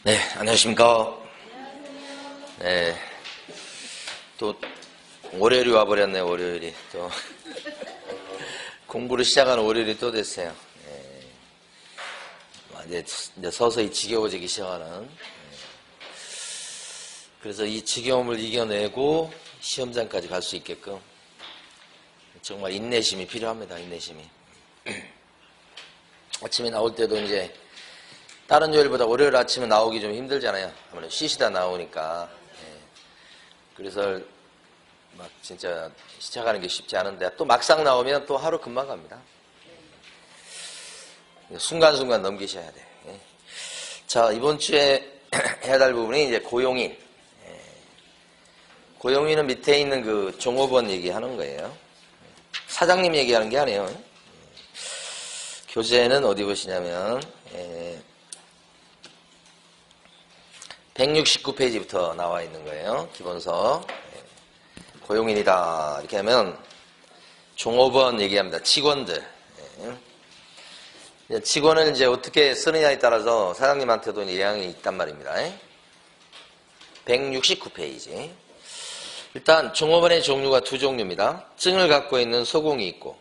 네, 안녕하십니까. 네, 또 월요일이 와버렸네요. 월요일이 또 공부를 시작하는 월요일이 또 됐어요. 이제 서서히 지겨워지기 시작하는. 그래서 이 지겨움을 이겨내고 시험장까지 갈 수 있게끔 정말 인내심이 필요합니다. 인내심이. 아침에 나올 때도 이제 다른 요일보다 월요일 아침에 나오기 좀 힘들잖아요. 아무래도 쉬시다 나오니까. 그래서 막 진짜 시작하는 게 쉽지 않은데 또 막상 나오면 또 하루 금방 갑니다. 순간순간 넘기셔야 돼. 자, 이번 주에 해야 할 부분이 이제 고용인. 고용인은 밑에 있는 그 종업원 얘기하는 거예요. 사장님 얘기하는 게 아니에요. 교재는 어디 보시냐면 169페이지부터 나와 있는 거예요. 기본서. 고용인이다 이렇게 하면 종업원 얘기합니다. 직원들. 직원을 이제 어떻게 쓰느냐에 따라서 사장님한테도 영향이 있단 말입니다. 169페이지. 일단 종업원의 종류가 두 종류입니다. 증을 갖고 있는 소공이 있고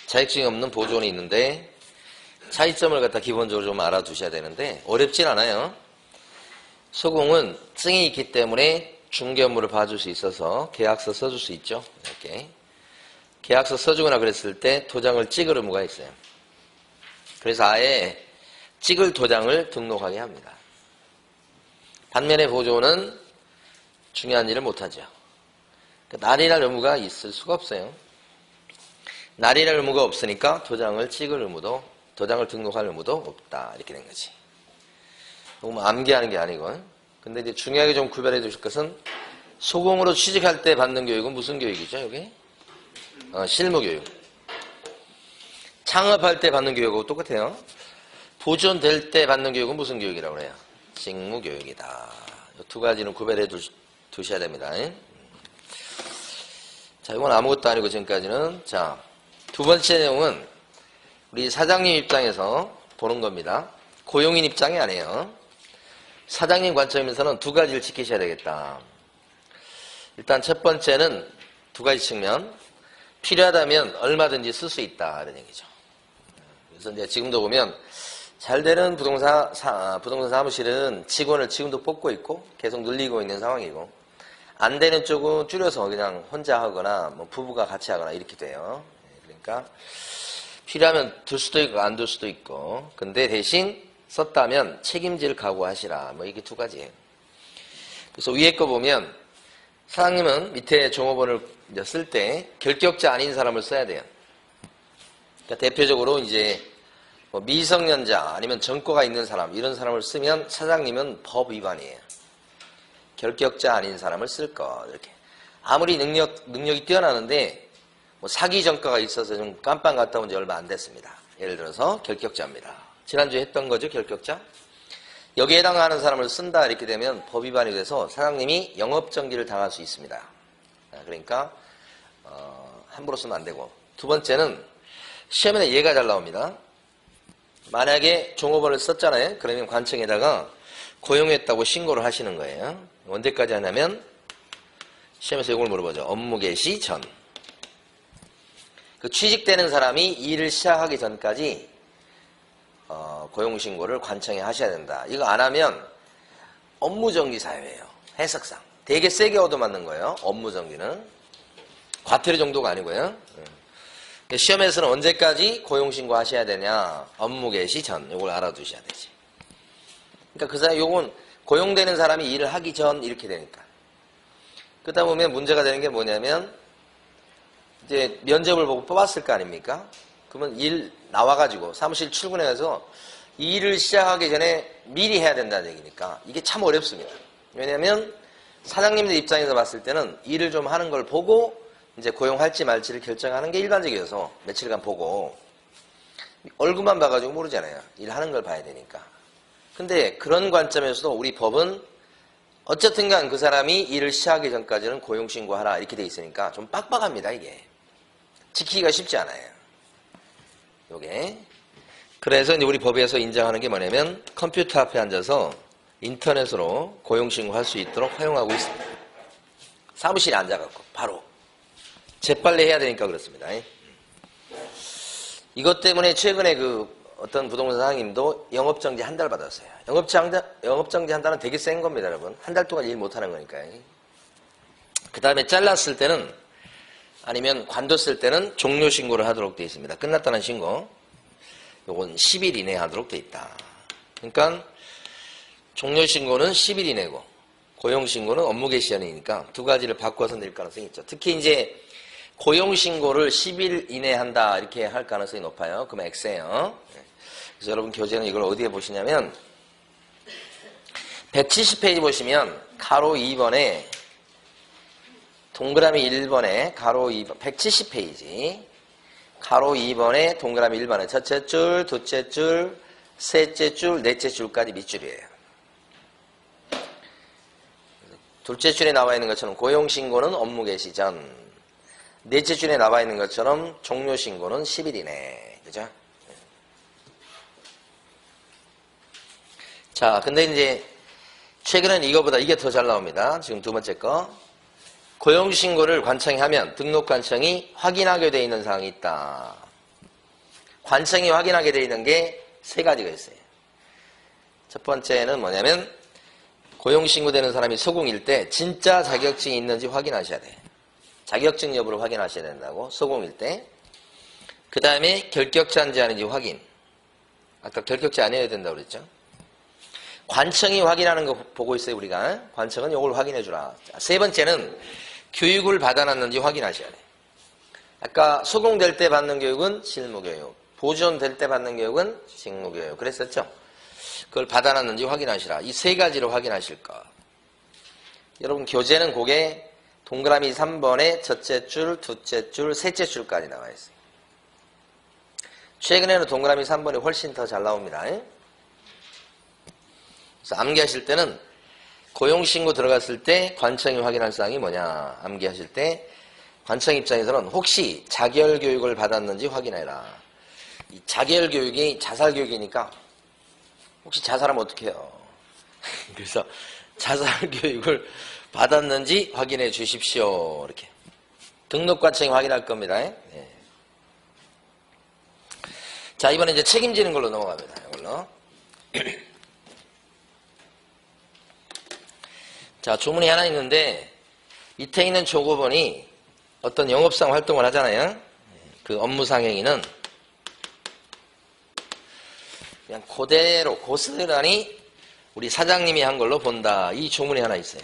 자격증이 없는 보조원이 있는데 차이점을 갖다 기본적으로 좀 알아두셔야 되는데 어렵진 않아요. 소공은 증이 있기 때문에 중개 업무를 봐줄 수 있어서 계약서 써줄 수 있죠. 이렇게 계약서 써주거나 그랬을 때 도장을 찍을 의무가 있어요. 그래서 아예 찍을 도장을 등록하게 합니다. 반면에 보조원은 중요한 일을 못하죠. 날인할 의무가 있을 수가 없어요. 날인할 의무가 없으니까 도장을 찍을 의무도, 도장을 등록할 의무도 없다. 이렇게 된 거지. 너무 암기하는 게 아니고. 근데 이제 중요하게 좀 구별해 주실 것은 소공으로 취직할 때 받는 교육은 무슨 교육이죠, 여기? 실무교육. 창업할 때 받는 교육하고 똑같아요. 보조원 될 때 받는 교육은 무슨 교육이라고 그래요? 직무교육이다. 이 두 가지는 구별해 두셔야 됩니다. 자, 이건 아무것도 아니고 지금까지는. 자, 두 번째 내용은 우리 사장님 입장에서 보는 겁니다. 고용인 입장이 아니에요. 사장님 관점에서는 두 가지를 지키셔야 되겠다. 일단 첫 번째는 두 가지 측면. 필요하다면 얼마든지 쓸 수 있다. 이런 얘기죠. 그래서 이제 지금도 보면 잘 되는 부동산 사무실은 직원을 지금도 뽑고 있고 계속 늘리고 있는 상황이고 안 되는 쪽은 줄여서 그냥 혼자 하거나 뭐 부부가 같이 하거나 이렇게 돼요. 그러니까 필요하면 둘 수도 있고 안 둘 수도 있고 근데 대신 썼다면 책임질 각오하시라. 뭐 이게 두 가지예요. 그래서 위에 거 보면 사장님은 밑에 종업원을 쓸 때 결격자 아닌 사람을 써야 돼요. 그러니까 대표적으로 이제 뭐 미성년자 아니면 전과가 있는 사람 이런 사람을 쓰면 사장님은 법 위반이에요. 결격자 아닌 사람을 쓸 것 이렇게. 아무리 능력이 뛰어나는데 뭐 사기 전과가 있어서 좀 깜빵 갔다 온 지 얼마 안 됐습니다. 예를 들어서 결격자입니다. 지난주에 했던 거죠, 결격자. 여기에 해당하는 사람을 쓴다 이렇게 되면 법 위반이 돼서 사장님이 영업정지를 당할 수 있습니다. 그러니까 함부로 쓰면 안 되고. 두 번째는 시험에 얘가 잘 나옵니다. 만약에 종업원을 썼잖아요. 그러면 관청에다가 고용했다고 신고를 하시는 거예요. 언제까지 하냐면 시험에서 이걸 물어보죠. 업무 개시 전. 그 취직되는 사람이 일을 시작하기 전까지 고용신고를 관청에 하셔야 된다. 이거 안 하면 업무정지 사유예요. 해석상. 되게 세게 얻어맞는 거예요. 업무정지는. 과태료 정도가 아니고요. 시험에서는 언제까지 고용신고 하셔야 되냐. 업무 개시 전. 이걸 알아두셔야 되지. 그러니까 그 사람, 요건 고용되는 사람이 일을 하기 전 이렇게 되니까. 그러다 보면 문제가 되는 게 뭐냐면 이제 면접을 보고 뽑았을 거 아닙니까? 그러면 일 나와가지고 사무실 출근해서 일을 시작하기 전에 미리 해야 된다는 얘기니까 이게 참 어렵습니다. 왜냐하면 사장님들 입장에서 봤을 때는 일을 좀 하는 걸 보고 이제 고용할지 말지를 결정하는 게 일반적이어서 며칠간 보고 얼굴만 봐가지고 모르잖아요. 일하는 걸 봐야 되니까. 근데 그런 관점에서도 우리 법은 어쨌든 간 그 사람이 일을 시작하기 전까지는 고용신고하라 이렇게 돼 있으니까 좀 빡빡합니다. 이게. 지키기가 쉽지 않아요. 요게. 그래서 이제 우리 법에서 인정하는 게 뭐냐면 컴퓨터 앞에 앉아서 인터넷으로 고용신고할 수 있도록 허용하고 있습니다. 사무실에 앉아갖고 바로 재빨리 해야 되니까 그렇습니다. 이것 때문에 최근에 어떤 부동산 사장님도 영업정지 한 달 받았어요. 영업정지 한 달은 되게 센 겁니다, 여러분. 한 달 동안 일 못하는 거니까요. 그 다음에 잘랐을 때는 아니면 관뒀을 때는 종료신고를 하도록 되어 있습니다. 끝났다는 신고. 요건 10일 이내에 하도록 되어 있다. 그러니까 종료신고는 10일 이내고 고용신고는 업무 개시전이니까 두 가지를 바꿔서 낼 가능성이 있죠. 특히 이제 고용신고를 10일 이내에 한다 이렇게 할 가능성이 높아요. 그러면 X예요. 그래서 여러분 교재는 이걸 어디에 보시냐면 170페이지 보시면 가로 2번에 동그라미 1번에 가로 2번 170페이지 가로 2번에 동그라미 1번에 첫째 줄, 둘째 줄, 셋째 줄, 넷째 줄까지 밑줄이에요. 둘째 줄에 나와 있는 것처럼 고용신고는 업무 개시 전, 넷째 줄에 나와 있는 것처럼 종료신고는 10일 이내. 그죠? 자, 근데 이제 최근엔 이거보다 이게 더 잘 나옵니다. 지금 두 번째 거. 고용신고를 관청이 하면 등록관청이 확인하게 되어 있는 사항이 있다. 관청이 확인하게 되어 있는 게 세 가지가 있어요. 첫 번째는 뭐냐면 고용신고되는 사람이 소공일 때 진짜 자격증이 있는지 확인하셔야 돼. 자격증 여부를 확인하셔야 된다고. 소공일 때. 그 다음에 결격자인지 아닌지 확인. 아까 결격자 아니어야 된다고 그랬죠. 관청이 확인하는 거 보고 있어요, 우리가. 관청은 이걸 확인해 주라. 세 번째는 교육을 받아놨는지 확인하셔야 돼. 아까 소공될 때 받는 교육은 실무교육, 보존될 때 받는 교육은 직무교육. 그랬었죠? 그걸 받아놨는지 확인하시라. 이 세 가지로 확인하실 거. 여러분 교재는 그게 동그라미 3번에 첫째 줄, 둘째 줄, 셋째 줄까지 나와 있어요. 최근에는 동그라미 3번이 훨씬 더 잘 나옵니다. 그래서 암기하실 때는 고용신고 들어갔을 때 관청이 확인할 사항이 뭐냐. 암기하실 때 관청 입장에서는 혹시 자결교육을 받았는지 확인해라. 이 자결교육이 자살교육이니까 혹시 자살하면 어떡해요. 그래서 자살교육을 받았는지 확인해 주십시오. 이렇게. 등록관청이 확인할 겁니다. 네. 자, 이번에 이제 책임지는 걸로 넘어갑니다. 이걸로. 자, 조문이 하나 있는데 밑에 있는 조고번이 어떤 영업상 활동을 하잖아요. 그 업무상행위는 그냥 그대로 고스란히 우리 사장님이 한 걸로 본다. 이 조문이 하나 있어요.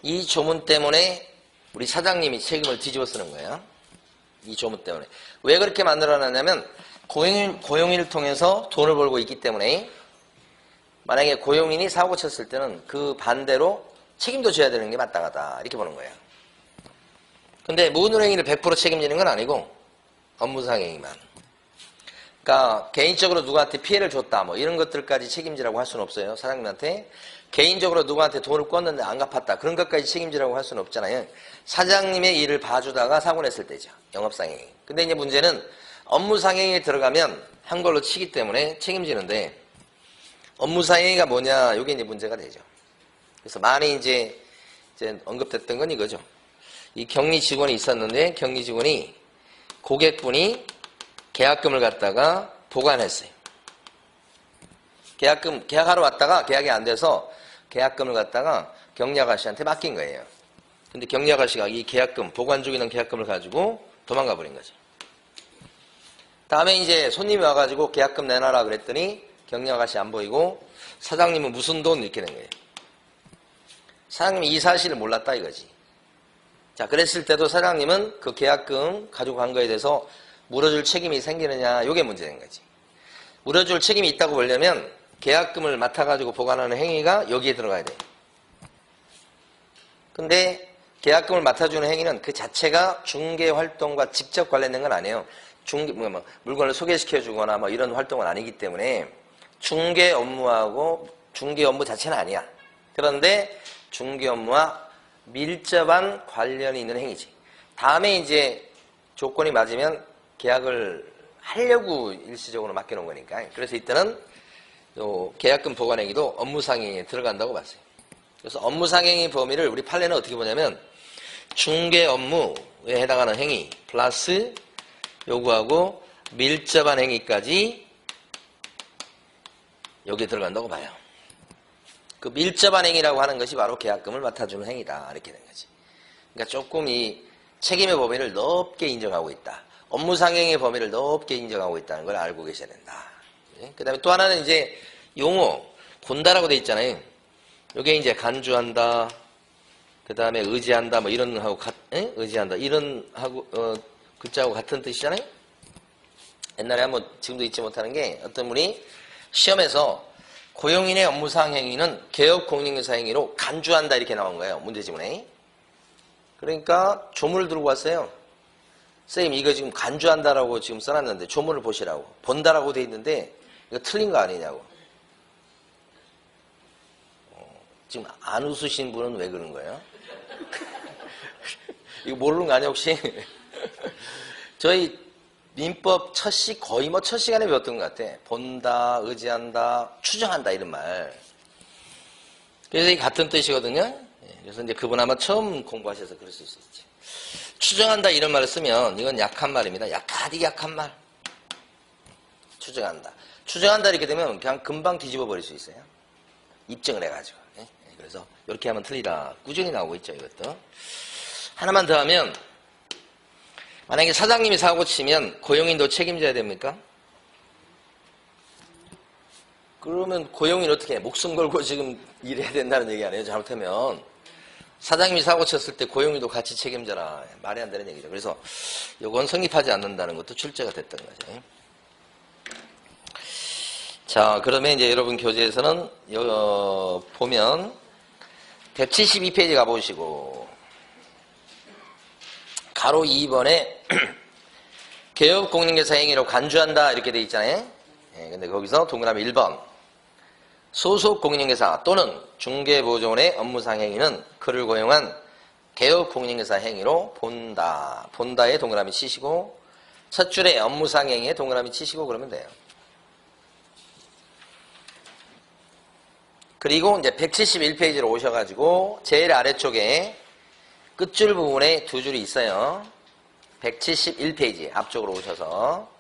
이 조문 때문에 우리 사장님이 책임을 뒤집어 쓰는 거예요. 이 조문 때문에. 왜 그렇게 만들어놨냐면 고용인을 통해서 돈을 벌고 있기 때문에 만약에 고용인이 사고 쳤을 때는 그 반대로 책임도 져야 되는 게 마땅하다. 이렇게 보는 거예요. 근데 모든 행위를 100% 책임지는 건 아니고 업무상 행위만. 그러니까 개인적으로 누구한테 피해를 줬다 뭐 이런 것들까지 책임지라고 할 수는 없어요. 사장님한테. 개인적으로 누구한테 돈을 꿨는데 안 갚았다. 그런 것까지 책임지라고 할 수는 없잖아요. 사장님의 일을 봐주다가 사고 냈을 때죠. 영업상행위. 근데 이제 문제는 업무상행위에 들어가면 한 걸로 치기 때문에 책임지는데 업무상행위가 뭐냐, 이게 이제 문제가 되죠. 그래서 많이 이제 언급됐던 건 이거죠. 이 격리 직원이 있었는데 격리 직원이 고객분이 계약금을 갖다가 보관했어요. 계약하러 왔다가 계약이 안 돼서 계약금을 갖다가 격리 아가씨한테 맡긴 거예요. 근데 격리 아가씨가 이 계약금, 보관 중에 있는 계약금을 가지고 도망가 버린 거죠. 다음에 이제 손님이 와가지고 계약금 내놔라 그랬더니 격리 아가씨 안 보이고 사장님은 무슨 돈 이렇게 된 거예요. 사장님이 이 사실을 몰랐다 이거지. 자, 그랬을 때도 사장님은 그 계약금 가지고 간 거에 대해서 물어줄 책임이 생기느냐, 이게 문제된 거지. 물어줄 책임이 있다고 보려면 계약금을 맡아가지고 보관하는 행위가 여기에 들어가야 돼. 근데 계약금을 맡아주는 행위는 그 자체가 중개 활동과 직접 관련된 건 아니에요. 물건을 소개시켜주거나 뭐 이런 활동은 아니기 때문에 중개 업무하고 중개 업무 자체는 아니야. 그런데 중개 업무와 밀접한 관련이 있는 행위지. 다음에 이제 조건이 맞으면 계약을 하려고 일시적으로 맡겨놓은 거니까. 그래서 이때는 요 계약금 보관행위도 업무상행위에 들어간다고 봤어요. 그래서 업무상행위 범위를 우리 판례는 어떻게 보냐면 중개 업무에 해당하는 행위 플러스 요구하고 밀접한 행위까지 여기에 들어간다고 봐요. 그 밀접한 행위라고 하는 것이 바로 계약금을 맡아주는 행위다. 이렇게 된 거지. 그러니까 조금 이 책임의 범위를 넓게 인정하고 있다. 업무상행위의 범위를 넓게 인정하고 있다는 걸 알고 계셔야 된다. 그 다음에 또 하나는 이제 용어, 본다라고 돼 있잖아요. 요게 이제 간주한다, 그 다음에 의지한다, 뭐 이런 하고, 의지한다, 이런 하고, 글자하고 같은 뜻이잖아요? 옛날에 한번 지금도 잊지 못하는 게 어떤 분이 시험에서 고용인의 업무상 행위는 개업공인중개사 행위로 간주한다 이렇게 나온 거예요. 문제지문에. 그러니까 조문을 들고 왔어요. 선생님 이거 지금 간주한다라고 지금 써놨는데 조문을 보시라고. 본다라고 돼 있는데 이거 틀린 거 아니냐고. 지금 안 웃으신 분은 왜 그런 거예요? 이거 모르는 거 아니야 혹시? 저희 민법 거의 첫 시간에 배웠던 것 같아. 본다, 의지한다, 추정한다 이런 말. 그래서 이 같은 뜻이거든요. 그래서 이제 그분 아마 처음 공부하셔서 그럴 수 있지. 추정한다 이런 말을 쓰면 이건 약한 말입니다. 아주 약한 말. 추정한다. 추정한다 이렇게 되면 그냥 금방 뒤집어 버릴 수 있어요. 입증을 해가지고. 그래서 이렇게 하면 틀리다. 꾸준히 나오고 있죠 이것도. 하나만 더 하면 만약에 사장님이 사고 치면 고용인도 책임져야 됩니까? 그러면 고용인 어떻게 해? 목숨 걸고 지금 일해야 된다는 얘기 아니에요? 잘못하면. 사장님이 사고 쳤을 때 고용인도 같이 책임져라. 말이 안 되는 얘기죠. 그래서 이건 성립하지 않는다는 것도 출제가 됐던 거죠. 자, 그러면 이제 여러분 교재에서는 보면 172페이지 가보시고 가로 2번에 개업공인중개사 행위로 간주한다 이렇게 돼 있잖아요. 근데 거기서 동그라미 1번 소속 공인중개사 또는 중개보조원의 업무상 행위는 그를 고용한 개업공인중개사 행위로 본다. 본다에 동그라미 치시고 첫 줄에 업무상 행위에 동그라미 치시고 그러면 돼요. 그리고 이제 171페이지로 오셔가지고 제일 아래쪽에 끝줄 부분에 두 줄이 있어요. 171페이지 앞쪽으로 오셔서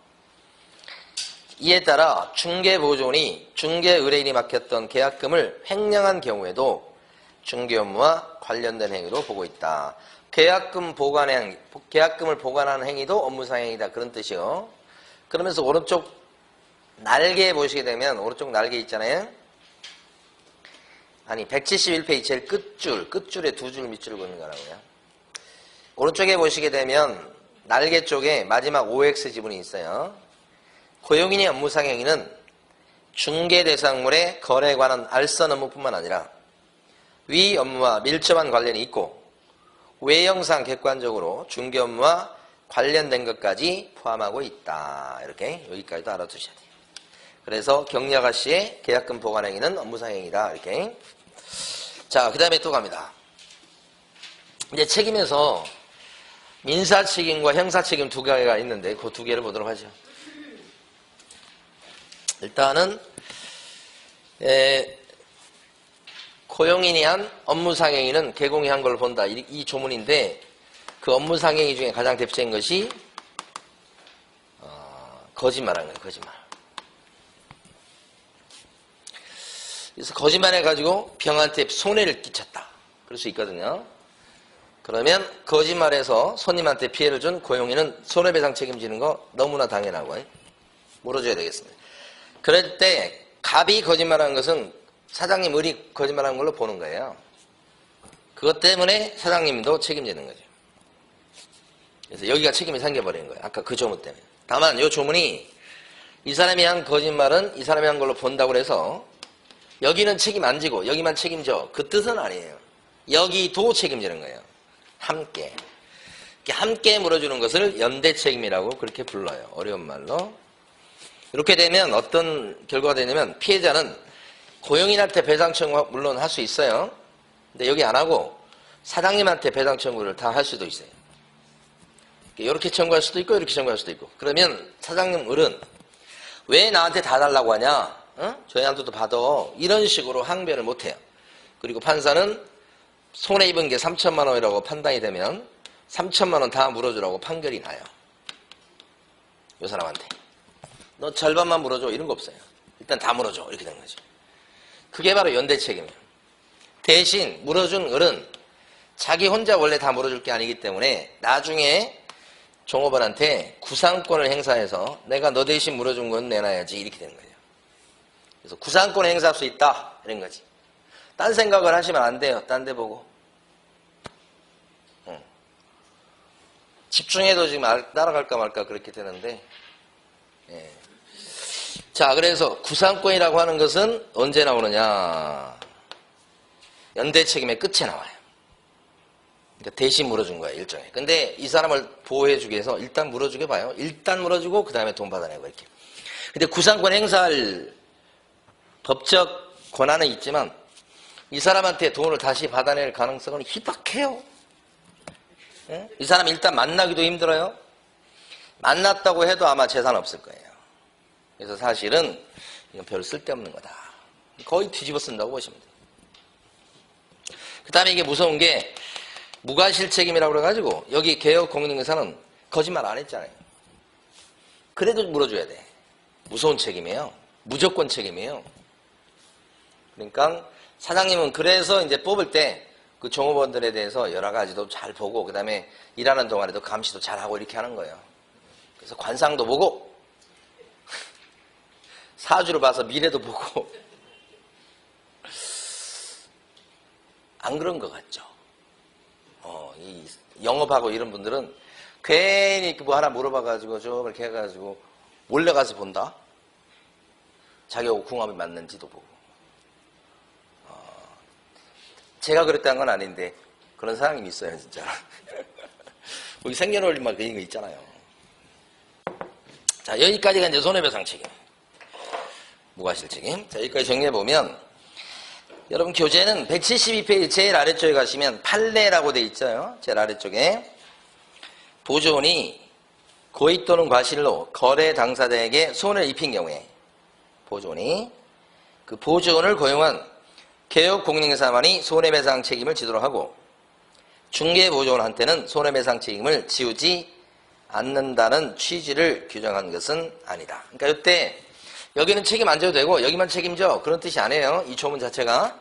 이에 따라 중개보조원이 중개의뢰인이 맡겼던 계약금을 횡령한 경우에도 중개업무와 관련된 행위로 보고 있다. 계약금을 보관하는 행위도 업무상 행위다. 그런 뜻이요. 그러면서 오른쪽 날개 보시게 되면 오른쪽 날개 있잖아요. 아니 171페이지 제일 끝줄에 두 줄 밑줄을 그는 거라고요. 오른쪽에 보시게 되면 날개 쪽에 마지막 OX 지문이 있어요. 고용인의 업무상 행위는 중개 대상물의 거래에 관한 알선 업무뿐만 아니라 위 업무와 밀접한 관련이 있고 외형상 객관적으로 중개 업무와 관련된 것까지 포함하고 있다. 이렇게 여기까지도 알아두셔야 돼요. 그래서 경리아가 씨의 계약금 보관 행위는 업무상 행위다. 이렇게. 자, 그 다음에 또 갑니다. 이제 책임에서 민사 책임과 형사 책임 두 개가 있는데 그 두 개를 보도록 하죠. 일단은 고용인이 한 업무상 행위는 개공이 한 걸 본다. 이 조문인데 그 업무상 행위 중에 가장 대표적인 것이 거짓말하는 거예요. 거짓말. 그래서 거짓말해가지고 병한테 손해를 끼쳤다. 그럴 수 있거든요. 그러면 거짓말해서 손님한테 피해를 준 고용인은 손해배상 책임지는 거 너무나 당연하고 물어줘야 되겠습니다. 그럴 때 갑이 거짓말하는 것은 사장님 을이 거짓말하는 걸로 보는 거예요. 그것 때문에 사장님도 책임지는 거죠. 그래서 여기가 책임이 생겨버리는 거예요. 아까 그 조문 때문에. 다만 이 조문이 이 사람이 한 거짓말은 이 사람이 한 걸로 본다고 해서 여기는 책임 안 지고 여기만 책임져. 그 뜻은 아니에요. 여기도 책임지는 거예요. 함께. 함께 물어주는 것을 연대 책임이라고 그렇게 불러요. 어려운 말로. 이렇게 되면 어떤 결과가 되냐면 피해자는 고용인한테 배상 청구 물론 할 수 있어요. 근데 여기 안 하고 사장님한테 배상 청구를 다 할 수도 있어요. 이렇게 청구할 수도 있고 이렇게 청구할 수도 있고. 그러면 사장님 을은 왜 나한테 다 달라고 하냐? 저희한테도 받아. 이런 식으로 항변을 못해요. 그리고 판사는 손해입은 게 3천만 원이라고 판단이 되면 3천만 원 다 물어주라고 판결이 나요. 이 사람한테. 너 절반만 물어줘. 이런 거 없어요. 일단 다 물어줘. 이렇게 된 거죠. 그게 바로 연대 책임이에요. 대신 물어준 을은 자기 혼자 원래 다 물어줄 게 아니기 때문에 나중에 종업원한테 구상권을 행사해서 내가 너 대신 물어준 건 내놔야지 이렇게 되는 거예요. 그래서 구상권을 행사할 수 있다 이런 거지. 딴 생각을 하시면 안 돼요. 딴 데 보고. 집중해도 지금 따라갈까 말까 그렇게 되는데. 예. 자, 그래서 구상권이라고 하는 것은 언제 나오느냐. 연대 책임의 끝에 나와요. 그러니까 대신 물어준 거예요, 일종의. 근데 이 사람을 보호해주기 위해서 일단 물어주게 봐요. 일단 물어주고 그 다음에 돈 받아내고 이렇게. 근데 구상권 행사할 법적 권한은 있지만 이 사람한테 돈을 다시 받아낼 가능성은 희박해요. 예? 이 사람 일단 만나기도 힘들어요. 만났다고 해도 아마 재산 없을 거예요. 그래서 사실은 이건 별 쓸데없는 거다. 거의 뒤집어 쓴다고 보시면 돼요. 그 다음에 이게 무서운 게 무과실책임이라고 그래가지고 여기 개혁공인중개사는 거짓말 안 했잖아요. 그래도 물어줘야 돼. 무서운 책임이에요. 무조건 책임이에요. 그러니까 사장님은 그래서 이제 뽑을 때 그 종업원들에 대해서 여러 가지도 잘 보고 그 다음에 일하는 동안에도 감시도 잘 하고 이렇게 하는 거예요. 그래서 관상도 보고 사주를 봐서 미래도 보고 안 그런 것 같죠. 이 영업하고 이런 분들은 괜히 뭐 하나 물어봐가지고 좀 이렇게 해가지고 몰래 가서 본다. 자기하고 궁합이 맞는지도 보고. 제가 그랬다는 건 아닌데 그런 사장님이 있어요, 진짜. 우리 생년월일만 그런 거 있잖아요. 자, 여기까지가 이제 손해배상 책임. 무과실 책임. 자, 여기까지 정리해보면 여러분 교재는 172페이지 제일 아래쪽에 가시면 판례라고 돼 있죠. 제일 아래쪽에 보조원이 고의 또는 과실로 거래 당사자에게 손해를 입힌 경우에 보조원이 그 보조원을 고용한 개혁공인중개사만이 손해배상 책임을 지도록 하고 중개보조원한테는 손해배상 책임을 지우지 않는다는 취지를 규정한 것은 아니다. 그러니까 이때 여기는 책임 안 져도 되고 여기만 책임져 그런 뜻이 아니에요. 이 조문 자체가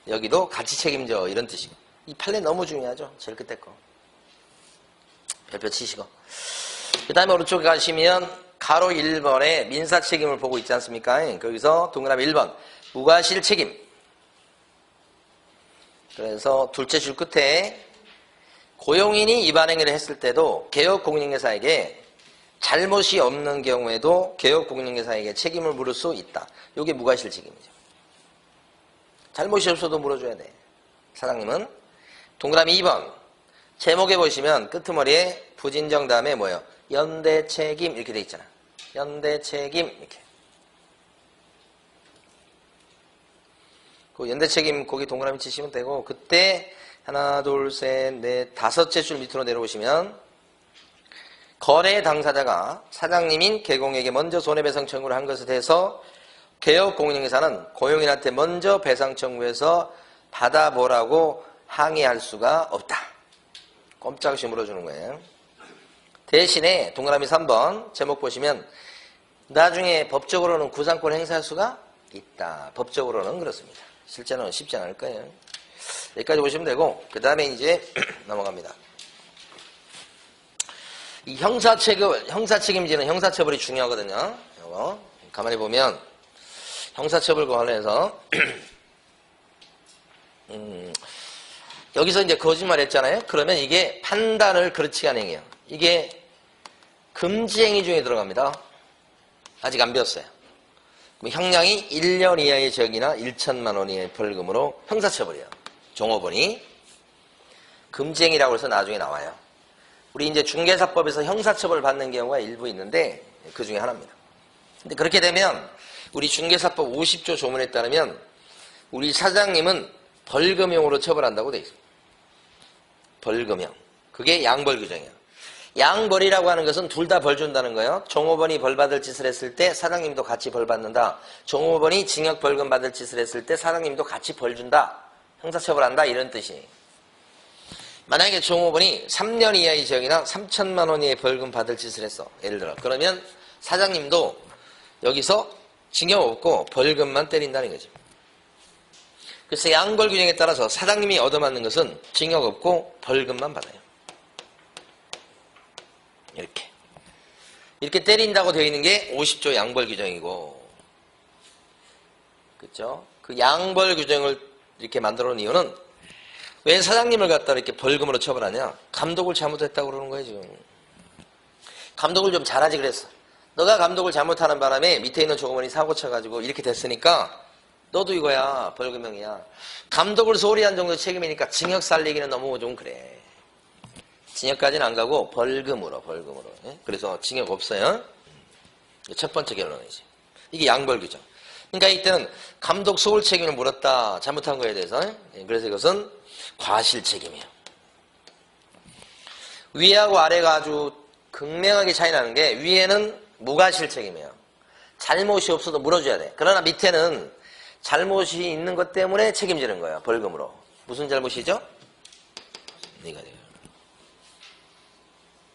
여기도 같이 책임져 이런 뜻이고. 이 판례 너무 중요하죠. 제일 끝에 거. 별표 치시고. 그 다음에 오른쪽에 가시면 가로 1번에 민사 책임을 보고 있지 않습니까? 거기서 동그라미 1번 무과실 책임. 그래서 둘째 줄 끝에 고용인이 위반 행위를 했을 때도 개혁공인중개사에게 잘못이 없는 경우에도 개혁공인중개사에게 책임을 물을 수 있다. 이게 무과실 책임이죠. 잘못이 없어도 물어줘야 돼. 사장님은 동그라미 2번 제목에 보시면 끄트머리에 부진정 다음에 뭐예요? 연대 책임 이렇게 돼 있잖아. 연대 책임 이렇게. 그 연대 책임 거기 동그라미 치시면 되고 그때 하나 둘 셋 넷 다섯째 줄 밑으로 내려오시면 거래 당사자가 사장님인 개공에게 먼저 손해배상 청구를 한 것에 대해서 개혁공인중개사는 고용인한테 먼저 배상 청구해서 받아보라고 항의할 수가 없다. 꼼짝없이 물어주는 거예요. 대신에 동그라미 3번 제목 보시면 나중에 법적으로는 구상권 행사할 수가 있다. 법적으로는 그렇습니다. 실제로는 쉽지 않을 거예요. 여기까지 보시면 되고 그 다음에 이제 넘어갑니다. 이 형사책임지는 형사처벌이 중요하거든요. 이거 가만히 보면 형사처벌과 관련해서 여기서 이제 거짓말 했잖아요. 그러면 이게 판단을 그렇지 않은 행위예요. 이게 금지행위 중에 들어갑니다. 아직 안 배웠어요. 그럼 형량이 1년 이하의 징역이나 1천만 원 이하의 벌금으로 형사처벌이에요. 종업원이 금지행위라고 해서 나중에 나와요. 우리 이제 중개사법에서 형사처벌 받는 경우가 일부 있는데 그 중에 하나입니다. 근데 그렇게 되면 우리 중개사법 50조 조문에 따르면 우리 사장님은 벌금형으로 처벌한다고 돼 있습니다. 벌금형. 그게 양벌 규정이에요. 양벌이라고 하는 것은 둘 다 벌 준다는 거예요. 종업원이 벌 받을 짓을 했을 때 사장님도 같이 벌 받는다. 종업원이 징역 벌금 받을 짓을 했을 때 사장님도 같이 벌 준다. 형사처벌한다 이런 뜻이에요. 만약에 종업원이 3년 이하의 징역이나 3천만 원 이하의 벌금 받을 짓을 했어. 예를 들어. 그러면 사장님도 여기서 징역 없고 벌금만 때린다는 거죠. 그래서 양벌 규정에 따라서 사장님이 얻어맞는 것은 징역 없고 벌금만 받아요. 이렇게 때린다고 되어 있는 게 50조 양벌 규정이고, 그렇죠? 그 양벌 규정을 이렇게 만들어 놓은 이유는 왜 사장님을 갖다 이렇게 벌금으로 처벌하냐? 감독을 잘못했다고 그러는 거예요, 지금. 감독을 좀 잘하지 그랬어. 너가 감독을 잘못하는 바람에 밑에 있는 종업원이 사고 쳐가지고 이렇게 됐으니까 너도 이거야, 벌금형이야. 감독을 소홀히 한 정도 책임이니까 징역 살리기는 너무 좀 그래. 징역까지는 안 가고 벌금으로. 예? 그래서 징역 없어요. 첫 번째 결론이지. 이게 양벌 규정. 그러니까 이때는 감독 소홀 책임을 물었다. 잘못한 거에 대해서. 예? 그래서 이것은 과실 책임이에요. 위하고 아래가 아주 극명하게 차이 나는 게 위에는 무과실 책임이에요. 잘못이 없어도 물어줘야 돼. 그러나 밑에는 잘못이 있는 것 때문에 책임지는 거예요. 벌금으로. 무슨 잘못이죠? 이거예요.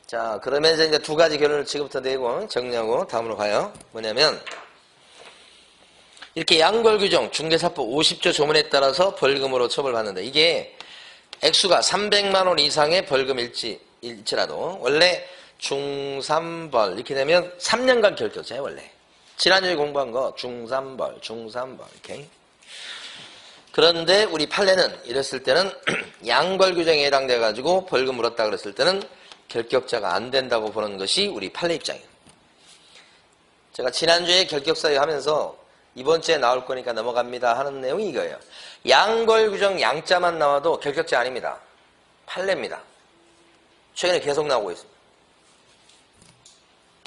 자, 그러면서 이제 두 가지 결론을 지금부터 내고 정리하고 다음으로 가요. 뭐냐면 이렇게 양벌 규정 중개사법 50조 조문에 따라서 벌금으로 처벌받는다. 이게 액수가 300만 원 이상의 벌금일지라도 원래 중삼벌 이렇게 되면 3년간 결격자예요, 원래. 지난주에 공부한 거 중삼벌 이렇게. 그런데 우리 판례는 이랬을 때는 양벌 규정에 해당돼 가지고 벌금 물었다 그랬을 때는 결격자가 안 된다고 보는 것이 우리 판례 입장이에요. 제가 지난주에 결격사유 하면서 이번 주에 나올 거니까 넘어갑니다 하는 내용이 이거예요. 양벌 규정 양자만 나와도 결격자 아닙니다. 판례입니다. 최근에 계속 나오고 있습니다.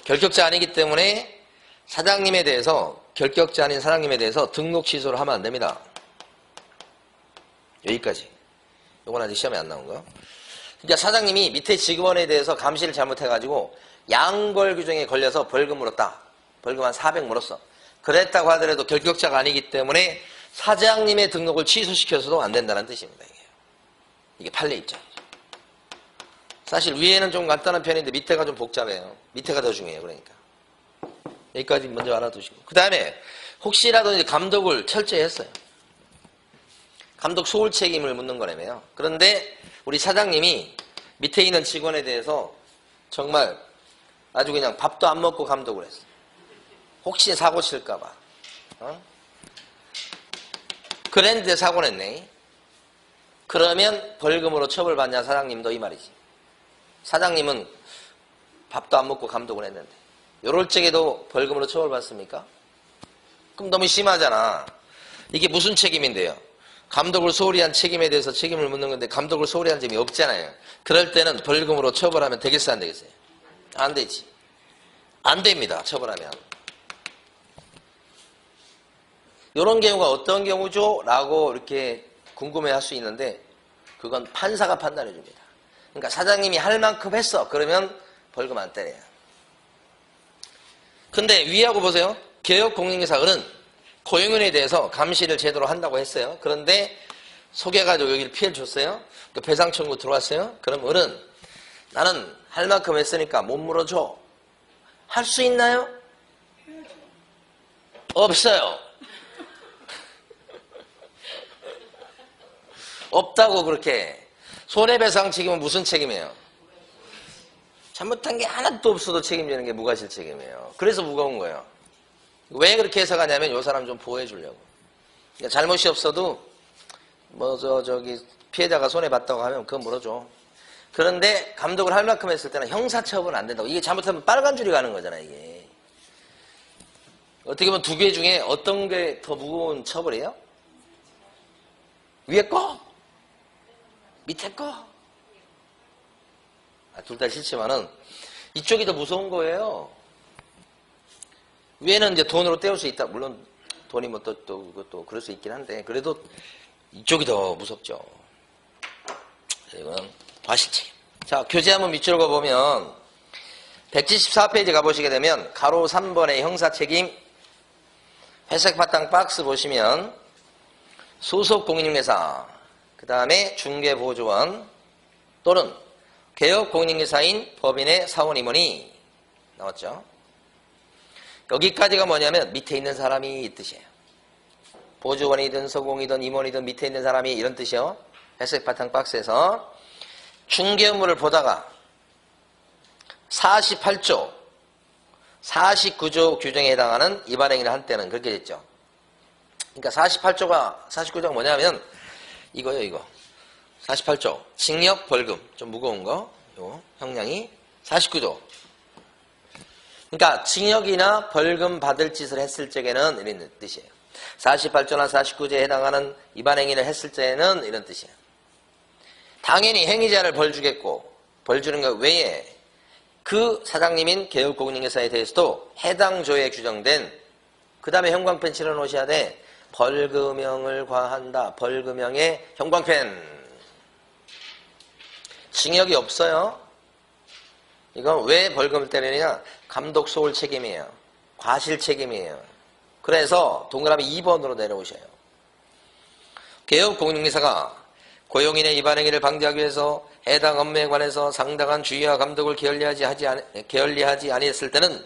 결격자 아니기 때문에 사장님에 대해서, 결격자 아닌 사장님에 대해서 등록 취소를 하면 안 됩니다. 여기까지. 이건 아직 시험에 안 나온 거예요. 그러니까 사장님이 밑에 직원에 대해서 감시를 잘못해가지고 양벌 규정에 걸려서 벌금 물었다. 벌금 한 400 물었어. 그랬다고 하더라도 결격자가 아니기 때문에 사장님의 등록을 취소시켜서도 안 된다는 뜻입니다. 이게 판례 입장이죠. 사실 위에는 좀 간단한 편인데 밑에가 좀 복잡해요. 밑에가 더 중요해요. 그러니까 여기까지 먼저 알아두시고, 그 다음에 혹시라도 이제 감독을 철저히 했어요. 감독 소홀 책임을 묻는 거라며요. 그런데 우리 사장님이 밑에 있는 직원에 대해서 정말 아주 그냥 밥도 안 먹고 감독을 했어. 혹시 사고 칠까봐. 그랬는데 사고 냈네. 그러면 벌금으로 처벌받냐 사장님도, 이 말이지. 사장님은 밥도 안 먹고 감독을 했는데 요럴 적에도 벌금으로 처벌받습니까? 그럼 너무 심하잖아. 이게 무슨 책임인데요? 감독을 소홀히 한 책임에 대해서 책임을 묻는 건데 감독을 소홀히 한 점이 없잖아요. 그럴 때는 벌금으로 처벌하면 되겠어요, 안 되겠어요? 안 되지. 안 됩니다, 처벌하면. 이런 경우가 어떤 경우죠? 라고 이렇게 궁금해 할 수 있는데 그건 판사가 판단해 줍니다. 그러니까 사장님이 할 만큼 했어. 그러면 벌금 안 때려요. 근데 위하고 보세요. 개혁공인중개사은 고용인에 대해서 감시를 제대로 한다고 했어요. 그런데 속여가지고 여기를 피해를 줬어요. 그 배상 청구 들어왔어요. 그럼 은은 나는 할 만큼 했으니까 못 물어줘. 할 수 있나요? 없어요. 없다고. 그렇게 손해배상 책임은 무슨 책임이에요? 잘못한 게 하나도 없어도 책임지는 게 무과실 책임이에요. 그래서 무거운 거예요. 왜 그렇게 해석하냐면 요 사람 좀 보호해 주려고. 그러니까 잘못이 없어도 저기 피해자가 손해봤다고 하면 그건 물어줘. 그런데 감독을 할 만큼 했을 때는 형사처벌은 안 된다고. 이게 잘못하면 빨간 줄이 가는 거잖아, 이게. 어떻게 보면 두 개 중에 어떤 게 더 무거운 처벌이에요? 위에 거? 밑에 거? 둘 다 싫지만은 이쪽이 더 무서운 거예요. 위에는 이제 돈으로 때울 수 있다. 물론 돈이 뭐 또 그럴 수 있긴 한데 그래도 이쪽이 더 무섭죠. 이건 과실책임. 자, 교재 한번 밑줄 그어 보면 174페이지 가보시게 되면 가로 3번의 형사책임 회색 바탕 박스 보시면 소속 공인중개사, 그 다음에 중개보조원 또는 개업 공인중개사인 법인의 사원 임원이 나왔죠. 여기까지가 뭐냐면 밑에 있는 사람이 이 뜻이에요. 보조원이든 서공이든 임원이든 밑에 있는 사람이 이런 뜻이요. 회색 바탕 박스에서 중개 업무를 보다가 48조, 49조 규정에 해당하는 위반 행위를 한 때는 그렇게 됐죠. 그러니까 49조가 뭐냐면 이거요, 이거. 48조. 징역, 벌금. 좀 무거운 거. 요 형량이 49조. 그러니까 징역이나 벌금 받을 짓을 했을 적에는 이런 뜻이에요. 48조나 49조에 해당하는 위반 행위를 했을 때는 이런 뜻이에요. 당연히 행위자를 벌 주겠고 벌 주는 것 외에 그 사장님인 개업공인중개사에 대해서도 해당 조에 규정된 그 다음에 형광펜 칠해 놓으셔야 돼. 벌금형을 과한다. 벌금형의 형광펜. 징역이 없어요. 이건 왜 벌금을 때리느냐? 감독 소홀 책임이에요. 과실 책임이에요. 그래서 동그라미 2번으로 내려오셔요. 개업공인중개사가 고용인의 위반 행위를 방지하기 위해서 해당 업무에 관해서 상당한 주의와 감독을 게을리하지 아니했을 때는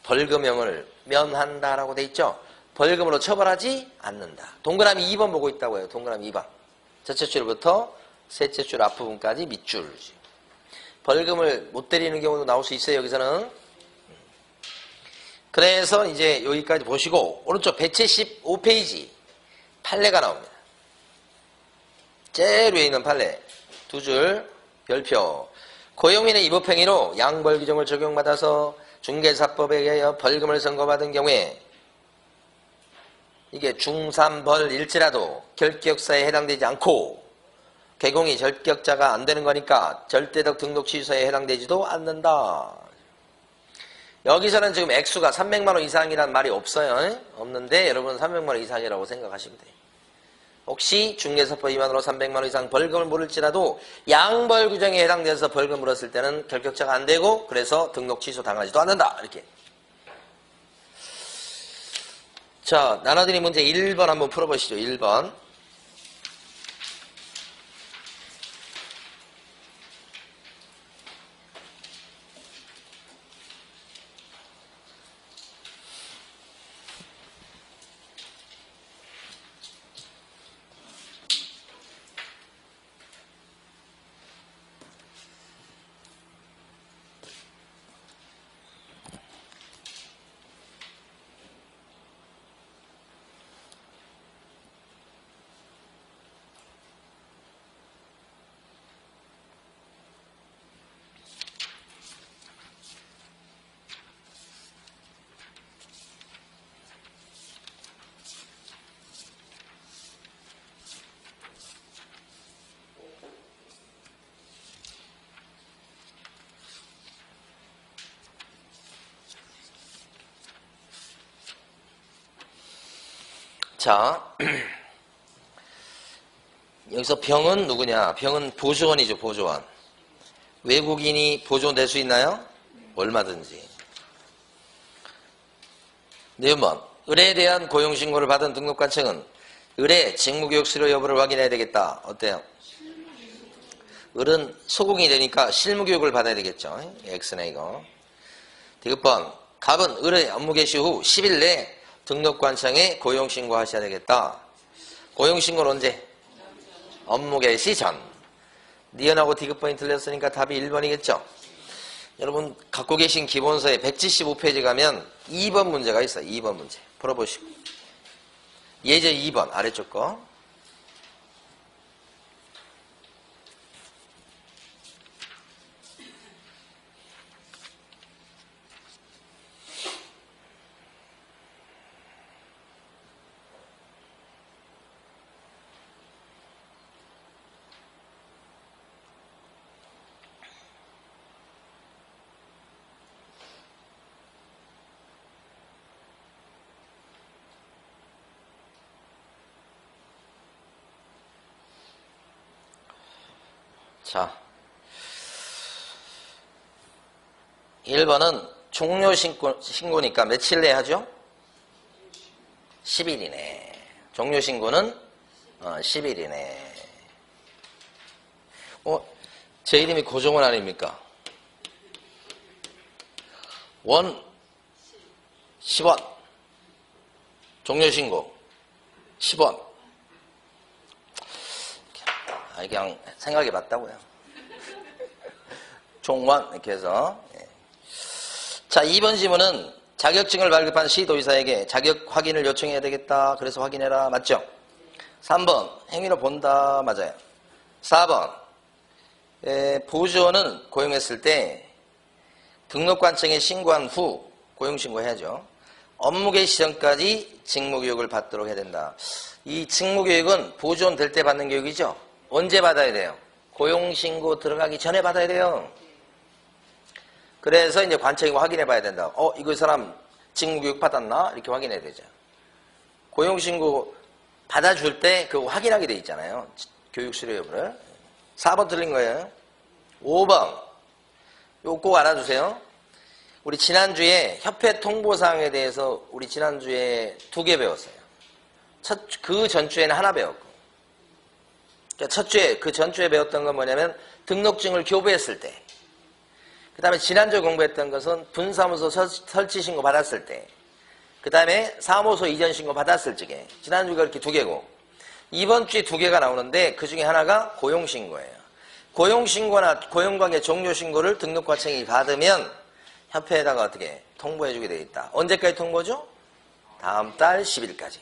벌금형을 면한다라고 돼 있죠. 벌금으로 처벌하지 않는다. 동그라미 2번 보고 있다고 해요. 동그라미 2번. 첫째 줄부터 셋째 줄 앞부분까지 밑줄. 벌금을 못 때리는 경우도 나올 수 있어요. 여기서는. 그래서 이제 여기까지 보시고 오른쪽 175페이지 판례가 나옵니다. 제일 위에 있는 판례. 두 줄 별표. 고용인의 위법행위로 양벌 규정을 적용받아서 중개사법에 의하여 벌금을 선고받은 경우에 이게 중삼벌일지라도 결격사에 해당되지 않고 개공이 결격자가 안 되는 거니까 절대적 등록 취소에 해당되지도 않는다. 여기서는 지금 액수가 300만 원 이상이란 말이 없어요. 없는데 여러분은 300만 원 이상이라고 생각하시면 돼요. 혹시 중개사법 위반으로 300만 원 이상 벌금을 물을지라도 양벌 규정에 해당돼서 벌금 물었을 때는 결격자가 안 되고 그래서 등록 취소 당하지도 않는다. 이렇게. 자, 나눠드린 문제 1번 한번 풀어보시죠. 1번. 자, 여기서 병은 누구냐? 병은 보조원이죠, 보조원. 외국인이 보조원 될 수 있나요? 얼마든지. 네 번. 의뢰에 대한 고용신고를 받은 등록관청은 의뢰 직무교육 수료 여부를 확인해야 되겠다. 어때요? 을은 소공이 되니까 실무교육을 받아야 되겠죠. X네 이거. 디귿번. 갑은 의뢰 업무 개시 후 10일 내에 등록관청에 고용신고 하셔야 되겠다. 고용신고는 언제? 업무 개시 전. 니은하고 디귿번이 틀렸으니까 답이 1번이겠죠. 여러분 갖고 계신 기본서에 175페이지 가면 2번 문제가 있어요. 2번 문제. 풀어보시고. 예제 2번 아래쪽 거. 자, 1번은 종료신고니까 며칠 내에 하죠? 10일이네. 종료신고는 10일이네. 제 이름이 고종원 아닙니까? 원 10원. 종료신고 10원. 그냥 생각해 봤다고요. 종원 이렇게 해서. 자, 2번 지문은 자격증을 발급한 시도의사에게 자격 확인을 요청해야 되겠다. 그래서 확인해라. 맞죠? 3번 행위로 본다. 맞아요. 4번 보조원은 고용했을 때 등록관청에 신고한 후 고용신고해야죠. 업무개시 시전까지 직무교육을 받도록 해야 된다. 이 직무교육은 보조원 될 때 받는 교육이죠. 언제 받아야 돼요? 고용신고 들어가기 전에 받아야 돼요. 그래서 이제 관청이 확인해 봐야 된다. 이거 사람 직무교육 받았나? 이렇게 확인해야 되죠. 고용신고 받아줄 때 그거 확인하게 돼 있잖아요. 교육 수료 여부를. 4번 틀린 거예요. 5번. 요거 꼭 알아두세요. 우리 지난주에 협회 통보사항에 대해서 우리 지난주에 2개 배웠어요. 그 전주에는 하나 배웠고. 그러니까 첫 주에, 그 전주에 배웠던 건 뭐냐면 등록증을 교부했을 때. 그 다음에 지난주에 공부했던 것은 분사무소 설치 신고 받았을 때. 그 다음에 사무소 이전 신고 받았을 적에. 지난주가 이렇게 2개고. 이번 주에 2개가 나오는데 그 중에 하나가 고용신고예요. 고용신고나 고용관계 종료신고를 등록관청이 받으면 협회에다가 어떻게 통보해주게 되어 있다. 언제까지 통보죠? 다음 달 10일까지.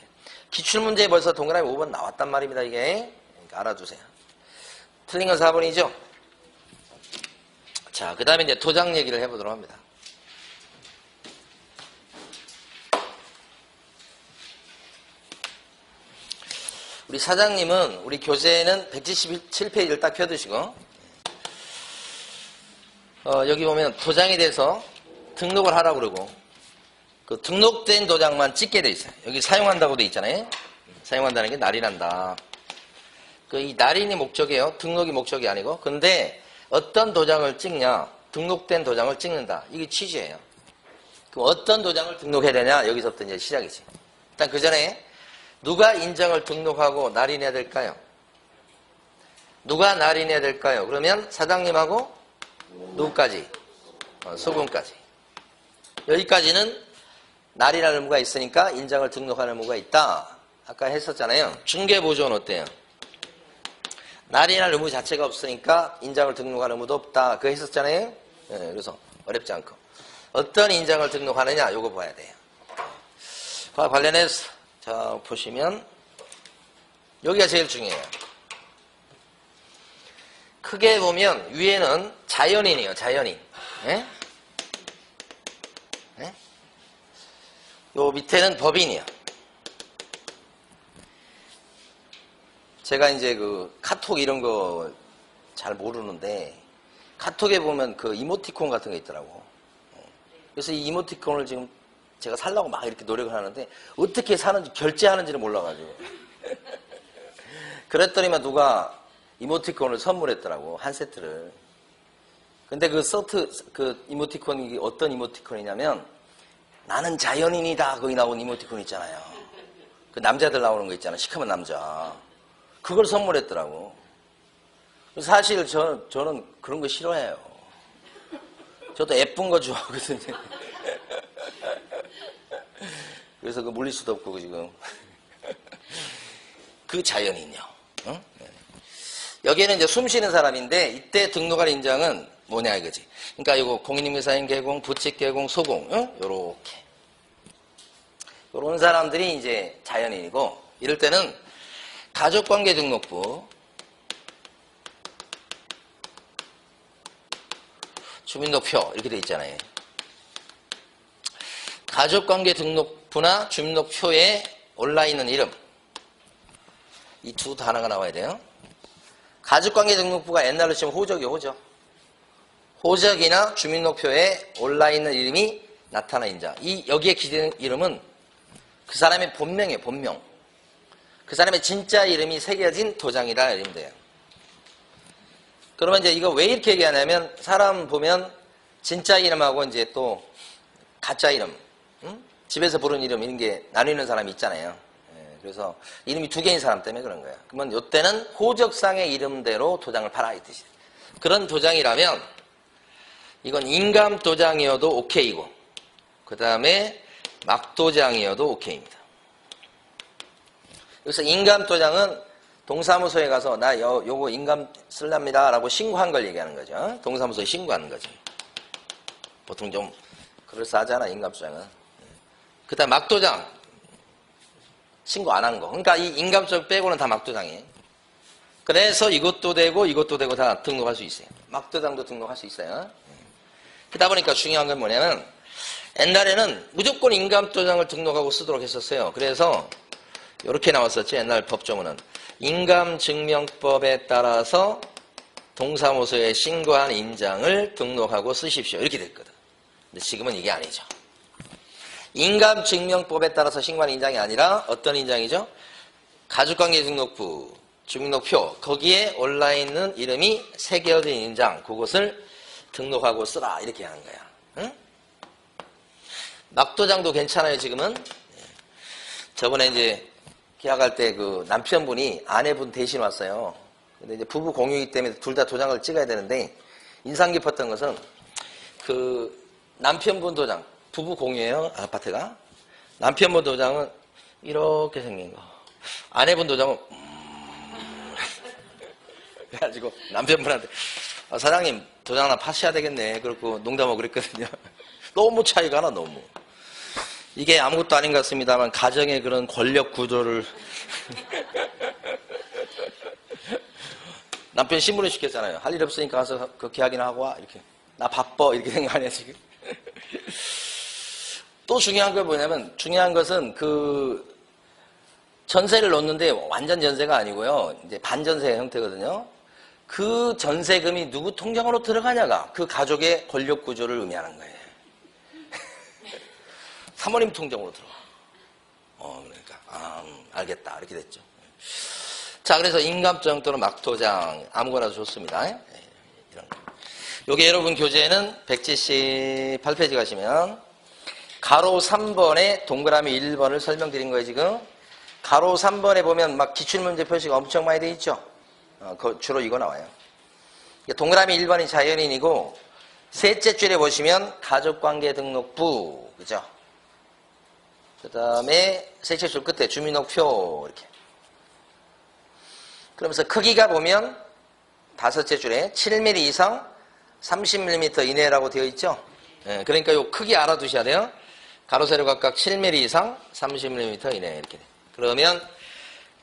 기출문제에 벌써 동그라미 5번 나왔단 말입니다. 이게. 그러니까 알아두세요. 틀린 건 4번이죠? 자, 그 다음에 이제 도장 얘기를 해보도록 합니다. 우리 사장님은 우리 교재는 177페이지를 딱 펴두시고 여기 보면 도장에 대해서 등록을 하라고 그러고 그 등록된 도장만 찍게 돼 있어요. 여기 사용한다고 돼 있잖아요. 사용한다는 게 날인한다. 이 날인이 목적이에요. 등록이 목적이 아니고. 근데 어떤 도장을 찍냐? 등록된 도장을 찍는다. 이게 취지예요. 그럼 어떤 도장을 등록해야 되냐? 여기서부터 이제 시작이지. 일단 그 전에 누가 인정을 등록하고 날인해야 될까요? 누가 날인해야 될까요? 그러면 사장님하고 누구까지? 소금까지. 여기까지는 날인할 의무가 있으니까 인정을 등록하는 의무가 있다. 아까 했었잖아요. 중개보조는 어때요? 날인할 의무 자체가 없으니까 인장을 등록하는 의무도 없다. 그거 했었잖아요. 그래서 어렵지 않고. 어떤 인장을 등록하느냐? 요거 봐야 돼요. 그와 관련해서 자 보시면 여기가 제일 중요해요. 크게 보면 위에는 자연인이에요. 자연인. 예? 예? 요 밑에는 법인이요. 제가 이제 그 카톡 이런 거 잘 모르는데 카톡에 보면 그 이모티콘 같은 거 있더라고. 그래서 이 이모티콘을 지금 제가 살려고 막 이렇게 노력을 하는데 어떻게 사는지 결제하는지를 몰라가지고 그랬더니만 누가 이모티콘을 선물했더라고. 한 세트를. 근데 그 이모티콘이 어떤 이모티콘이냐면 나는 자연인이다 거기 나온 이모티콘 있잖아요. 그 남자들 나오는 거 있잖아. 시커먼 남자. 그걸 선물했더라고. 사실 저는 그런 거 싫어해요. 저도 예쁜 거 좋아하거든요. 그래서 그 물릴 수도 없고 지금. 그 자연인요. 응? 여기에는 이제 숨 쉬는 사람인데 이때 등록할 인장은 뭐냐 이거지. 그러니까 이거 공인인증사인 개공, 부칙 개공, 소공, 응? 요렇게. 요런 사람들이 이제 자연인이고 이럴 때는 가족관계 등록부, 주민등록표 이렇게 돼 있잖아요. 가족관계 등록부나 주민등록표에 올라있는 이름 이 두 단어가 나와야 돼요. 가족관계 등록부가 옛날로 치면 호적이요. 호적. 호적이나 주민등록표에 올라있는 이름이 나타나 인장. 여기에 기재된 이름은 그 사람의 본명이에요. 본명. 그 사람의 진짜 이름이 새겨진 도장이라 이러면 돼요. 그러면 이제 이거 왜 이렇게 얘기하냐면 사람 보면 진짜 이름하고 이제 또 가짜 이름, 응? 집에서 부르는 이름 이런 게 나뉘는 사람이 있잖아요. 예, 그래서 이름이 두 개인 사람 때문에 그런 거예요. 그러면 이때는 호적상의 이름대로 도장을 팔아 이 뜻이에요. 그런 도장이라면 이건 인감 도장이어도 오케이고 그 다음에 막도장이어도 오케이입니다. 그래서 인감 도장은 동사무소에 가서 나 요거 인감 쓸랍니다 라고 신고한 걸 얘기하는 거죠. 동사무소에 신고하는 거죠. 보통 좀 그럴싸하잖아 인감 도장은. 그 다음 막도장 신고 안 한 거. 그러니까 이 인감 도장 빼고는 다 막도장이에요. 그래서 이것도 되고 다 등록할 수 있어요. 막도장도 등록할 수 있어요. 그러다 보니까 중요한 건 뭐냐면 옛날에는 무조건 인감도장을 등록하고 쓰도록 했었어요. 그래서 이렇게 나왔었죠. 옛날 법조문은. 인감증명법에 따라서 동사무소에 신고한 인장을 등록하고 쓰십시오. 이렇게 됐거든. 근데 지금은 이게 아니죠. 인감증명법에 따라서 신고한 인장이 아니라 어떤 인장이죠? 가족관계등록부, 주민등록표 거기에 올라있는 이름이 새겨진 인장 그것을 등록하고 쓰라 이렇게 하는 거야. 응? 막도장도 괜찮아요 지금은. 저번에 이제 계약할 때 그 남편분이 아내분 대신 왔어요. 근데 이제 부부 공유이기 때문에 둘 다 도장을 찍어야 되는데 인상 깊었던 것은 그 남편분 도장 부부 공유예요 아파트가. 남편분 도장은 이렇게 생긴 거. 아내분 도장은 그래가지고 남편분한테 사장님 도장 하나 파셔야 되겠네. 그렇고 농담하고 그랬거든요. 너무 차이가 나 너무. 이게 아무것도 아닌 것 같습니다만 가정의 그런 권력 구조를 남편 신문을 시켰잖아요. 할 일 없으니까 가서 그 계약이나 하고 와 이렇게. 나 바빠 이렇게 된 거 아니야 지금. 또 중요한 건 뭐냐면 중요한 것은 그 전세를 놓는데 완전 전세가 아니고요. 이제 반전세 형태거든요. 그 전세금이 누구 통장으로 들어가냐가 그 가족의 권력 구조를 의미하는 거예요. 사모님 통장으로 들어가. 그러니까 알겠다 이렇게 됐죠. 자, 그래서 인감도장 또는 막도장 아무거나 좋습니다. 이런 거. 요게 여러분 교재에는 178페이지 가시면 가로 3번에 동그라미 1번을 설명드린 거예요 지금. 가로 3번에 보면 막 기출문제 표시가 엄청 많이 돼 있죠. 주로 이거 나와요. 동그라미 1번이 자연인이고 셋째 줄에 보시면 가족관계등록부 그죠? 그 다음에 셋째 줄 끝에 주민등록표 이렇게. 그러면서 크기가 보면 다섯째 줄에 7mm 이상 30mm 이내라고 되어 있죠. 그러니까 요 크기 알아두셔야 돼요. 가로 세로 각각 7mm 이상 30mm 이내 이렇게. 그러면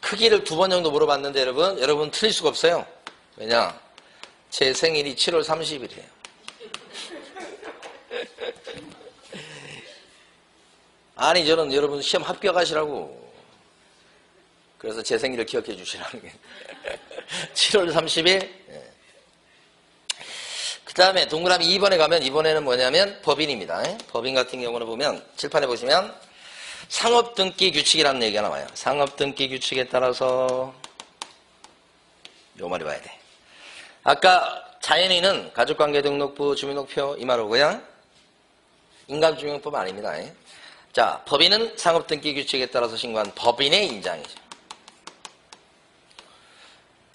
크기를 2번 정도 물어봤는데 여러분 틀릴 수가 없어요. 왜냐? 제 생일이 7월 30일이에요. 아니 저는 여러분 시험 합격하시라고. 그래서 제 생일을 기억해 주시라는 게. 7월 30일. 그 다음에 동그라미 2번에 가면 이번에는 뭐냐면 법인입니다. 법인 같은 경우는 보면 칠판에 보시면 상업등기 규칙이라는 얘기가 나와요. 상업등기 규칙에 따라서 요 말이 와야 돼. 아까 자연인은 가족관계등록부 주민등록표 이 말 오고요. 인감증명법 아닙니다. 자, 법인은 상업등기 규칙에 따라서 신고한 법인의 인장이죠.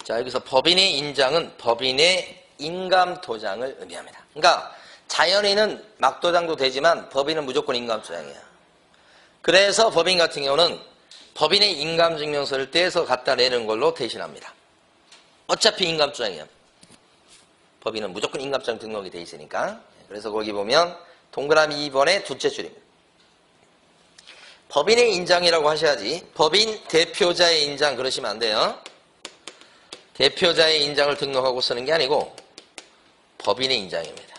자, 여기서 법인의 인장은 법인의 인감도장을 의미합니다. 그러니까 자연인은 막도장도 되지만 법인은 무조건 인감도장이에요. 그래서 법인 같은 경우는 법인의 인감증명서를 떼서 갖다 내는 걸로 대신합니다. 어차피 인감도장이에요. 법인은 무조건 인감도장 등록이 돼 있으니까. 그래서 거기 보면 동그라미 2번의 둘째 줄입니다. 법인의 인장이라고 하셔야지 법인 대표자의 인장 그러시면 안 돼요. 대표자의 인장을 등록하고 쓰는 게 아니고 법인의 인장입니다.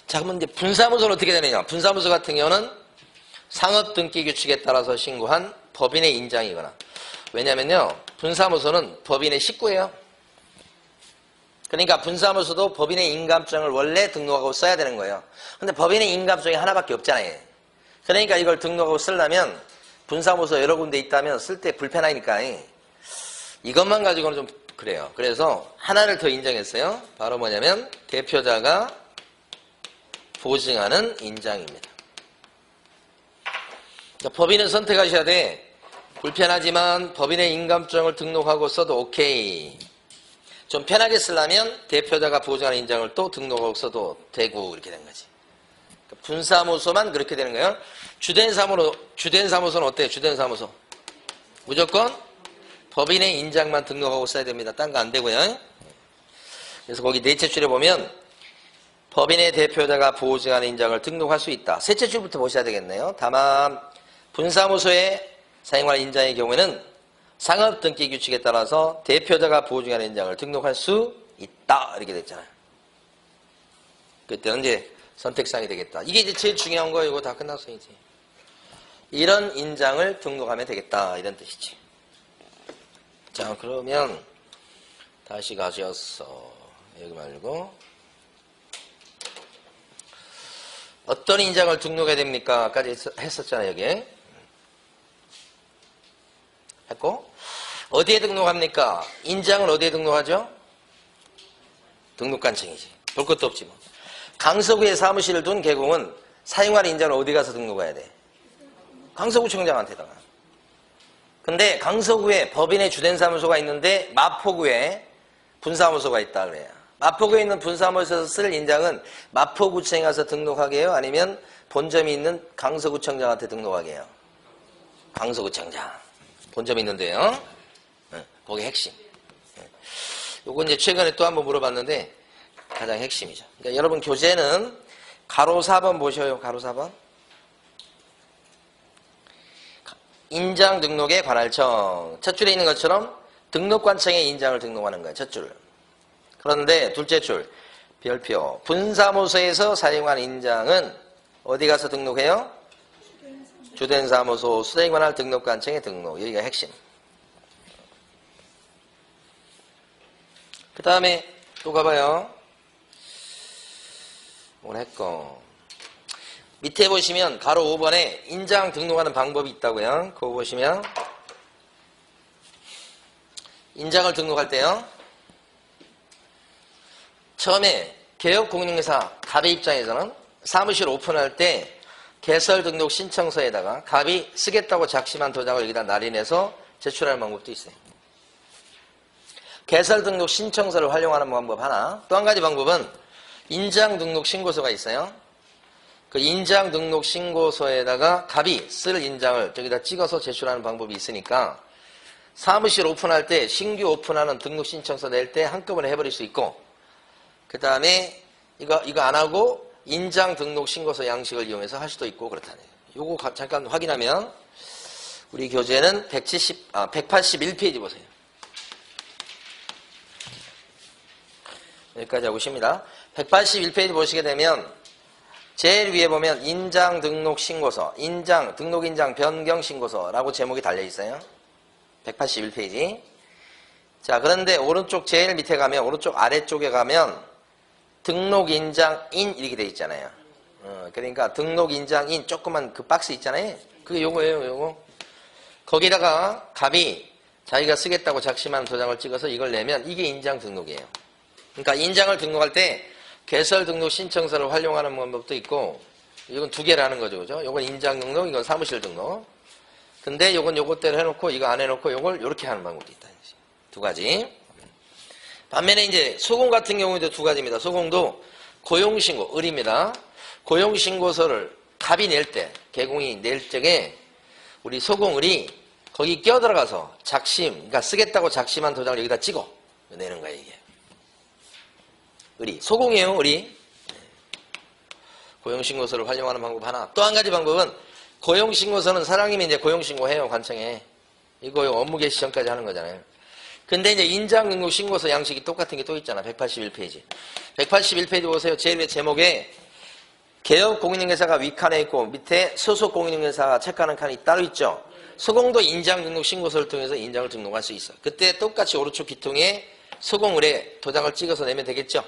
자, 그러면 이제 분사무소는 어떻게 되느냐? 분사무소 같은 경우는 상업등기규칙에 따라서 신고한 법인의 인장이거나. 왜냐면요, 분사무소는 법인의 식구예요. 그러니까 분사무소도 법인의 인감증을 원래 등록하고 써야 되는 거예요. 근데 법인의 인감증이 하나밖에 없잖아요. 그러니까 이걸 등록하고 쓰려면 분사무소 여러 군데 있다면 쓸 때 불편하니까 이것만 가지고는 좀 그래요. 그래서 하나를 더 인정했어요. 바로 뭐냐면 대표자가 보증하는 인장입니다. 자, 법인은 선택하셔야 돼. 불편하지만 법인의 인감증을 등록하고 써도 오케이. 좀 편하게 쓰려면 대표자가 보증하는 인장을 또 등록하고 써도 되고 이렇게 된 거지. 그러니까 분사무소만 그렇게 되는 거예요. 주된 사무소는 어때요? 주된 사무소. 무조건 법인의 인장만 등록하고 써야 됩니다. 딴 거 안 되고요. 그래서 거기 넷째 줄에 보면 법인의 대표자가 보증하는 인장을 등록할 수 있다. 셋째 줄부터 보셔야 되겠네요. 다만 분사무소에 사용할 인장의 경우에는 상업등기 규칙에 따라서 대표자가 보증하는 인장을 등록할 수 있다. 이렇게 됐잖아요. 그때는 이제 선택사항이 되겠다. 이게 이제 제일 중요한 거예요. 이거 다 끝났어요, 이제. 이런 인장을 등록하면 되겠다. 이런 뜻이지. 자, 그러면 다시 가셔서 여기 말고 어떤 인장을 등록해야 됩니까? 아까지 했었잖아요, 여기. 했고 어디에 등록합니까? 인장은 어디에 등록하죠? 등록관청이지. 볼 것도 없지 뭐. 강서구에 사무실을 둔 개공은 사용할 인장을 어디 가서 등록해야 돼? 강서구청장한테다가. 근데 강서구에 법인의 주된 사무소가 있는데 마포구에 분사무소가 있다 그래요. 마포구에 있는 분사무소에서 쓸 인장은 마포구청에 가서 등록하게 해요? 아니면 본점이 있는 강서구청장한테 등록하게 해요? 강서구청장. 본점이 있는데요. 거기 핵심. 요거 이제 최근에 또 한번 물어봤는데 가장 핵심이죠. 그러니까 여러분 교재는 가로 4번 보셔요. 가로 4번. 인장 등록의 관할청. 첫 줄에 있는 것처럼 등록관청에 인장을 등록하는 거예요. 첫 줄. 그런데 둘째 줄. 별표. 분사무소에서 사용한 인장은 어디 가서 등록해요? 주된 사무소 수행에 관할 등록관청에 등록. 여기가 핵심. 그 다음에 또 가봐요. 뭘 했고. 밑에 보시면 가로 5번에 인장 등록하는 방법이 있다고요. 그거 보시면 인장을 등록할 때요. 처음에 개업공인중개사 갑의 입장에서는 사무실 오픈할 때 개설 등록 신청서에다가 갑이 쓰겠다고 작심한 도장을 여기다 날인해서 제출하는 방법도 있어요. 개설 등록 신청서를 활용하는 방법 하나. 또 한 가지 방법은 인장 등록 신고서가 있어요. 그 인장 등록 신고서에다가 갑이 쓸 인장을 저기다 찍어서 제출하는 방법이 있으니까 사무실 오픈할 때 신규 오픈하는 등록 신청서 낼 때 한꺼번에 해버릴 수 있고, 그 다음에 이거 안 하고 인장 등록 신고서 양식을 이용해서 할 수도 있고 그렇다네요. 요거 잠깐 확인하면 우리 교재는 181페이지 보세요. 여기까지 하고 있습니다. 181페이지 보시게 되면 제일 위에 보면 인장 등록 신고서, 인장 등록 인장 변경 신고서라고 제목이 달려 있어요. 181페이지. 자, 그런데 오른쪽 제일 밑에 가면 오른쪽 아래쪽에 가면 등록인장인 이렇게 돼 있잖아요. 그러니까 등록인장인 조그만 그 박스 있잖아요. 그게 요거예요, 요거. 거기다가 갑이 자기가 쓰겠다고 작심한 도장을 찍어서 이걸 내면 이게 인장 등록이에요. 그러니까 인장을 등록할 때 개설 등록 신청서를 활용하는 방법도 있고, 이건 두 개를 하는 거죠, 그죠? 요건 인장 등록, 이건 사무실 등록. 근데 요건 요것대로 해놓고 이거 안 해놓고 요걸 요렇게 하는 방법도 있다. 두 가지. 반면에 이제 소공 같은 경우에도 두 가지입니다. 소공도 고용신고, 을입니다. 고용신고서를 갑이 낼 때, 개공이 낼 적에 우리 소공을이 거기 끼어들어가서 작심, 그러니까 쓰겠다고 작심한 도장을 여기다 찍어 내는 거예요, 이게. 을이. 소공이에요, 을이. 고용신고서를 활용하는 방법 하나. 또 한 가지 방법은 고용신고서는 사장님이 이제 고용신고해요, 관청에. 이거 업무 개시 전까지 하는 거잖아요. 근데 이제 인장등록 신고서 양식이 똑같은 게 또 있잖아. 181페이지. 181페이지 보세요. 제일 위에 제목에 개업 공인중개사가 윗칸에 있고 밑에 소속 공인중개사가 체크하는 칸이 따로 있죠. 소공도 인장등록 신고서를 통해서 인장을 등록할 수 있어. 그때 똑같이 오른쪽 기통에 소공을에 도장을 찍어서 내면 되겠죠.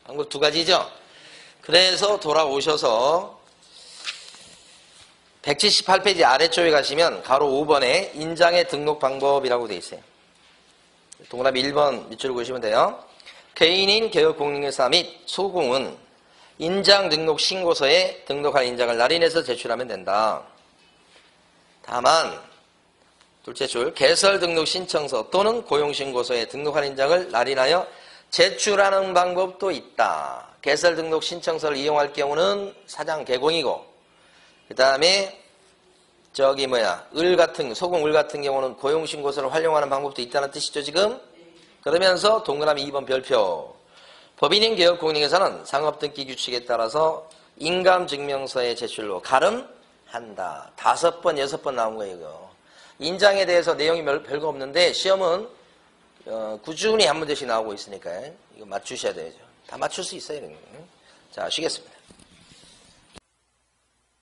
방법 두 가지죠. 그래서 돌아오셔서 178페이지 아래쪽에 가시면 가로 5번에 인장의 등록 방법이라고 돼 있어요. 동그라미 1번 밑줄을 그으시면 돼요. 개인인 개업공인회사 및 소공은 인장 등록 신고서에 등록할 인장을 날인해서 제출하면 된다. 다만 둘째 줄 개설 등록 신청서 또는 고용신고서에 등록할 인장을 날인하여 제출하는 방법도 있다. 개설 등록 신청서를 이용할 경우는 사장 개공이고 그 다음에 소공 을 같은 경우는 고용신고서를 활용하는 방법도 있다는 뜻이죠 지금. 그러면서 동그라미 2번 별표. 법인인 개업공인회사는 상업등기 규칙에 따라서 인감증명서의 제출로 가름한다. 5번, 6번 나온 거예요 이거. 인장에 대해서 내용이 별거 없는데 시험은 꾸준히 한 문제씩 나오고 있으니까 이거 맞추셔야 되죠. 다 맞출 수 있어요. 자, 쉬겠습니다.